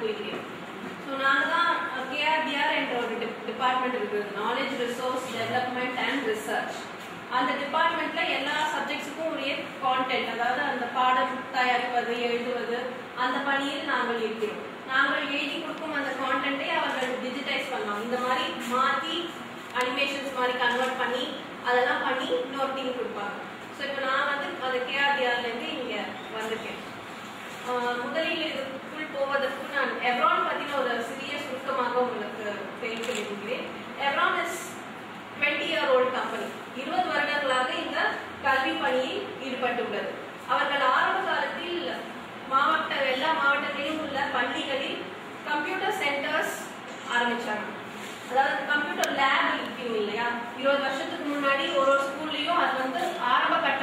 போகிறேன். ஸோ நான் தான் கேஆர்டிஆர் என்ற ஒரு டிபார்ட்மெண்ட் இருக்குது, knowledge resource development and research. அந்த டிபார்ட்மெண்ட்ல எல்லா சப்ஜெக்ட்ஸுக்கும் உரிய கான்டென்ட், அதாவது அந்த பாடம் தயாரிப்பது எழுதுவது அந்த பணியில் நாங்கள் இருக்கிறோம். நாங்கள் எழுதி கொடுக்கும் அந்த கான்டென்ட்டை அவர்கள் டிஜிட்டைஸ் பண்ணலாம், இந்த மாதிரி மாற்றி அனிமேஷன்ஸ் மாதிரி கன்வெர்ட் பண்ணி அதெல்லாம் பண்ணி இன்னொரு டீம் கொடுப்பாங்க. ஸோ இப்போ நான் வந்து அந்த கேஆர்டிஆர்லேருந்து இங்கே வந்திருக்கேன். முதலில் இதுக்குள் போவதற்கு நான் எவ்ரான் பற்றின ஒரு சிறிய சுருக்கமாக உங்களுக்கு தெரிவிக்க விரும்புகிறேன். எவ்ரான் இஸ் 20-year-old கம்பெனி. 20 வருடங்களாக இந்த கல்வி பணியில் ஈடுபட்டுள்ளது. அவர்கள் ஆரம்ப காலத்தில் எல்லா மாவட்டங்களிலும் உள்ள பள்ளிகளில் கம்ப்யூட்டர் சென்டர்ஸ் ஆரம்பிச்சாங்க. அதாவது கம்ப்யூட்டர் லேப் இருக்கும் இல்லையா, 20 வருஷத்துக்கு முன்னாடி ஒரு ஸ்கூல்லையும் அது வந்து ஆரம்ப கட்ட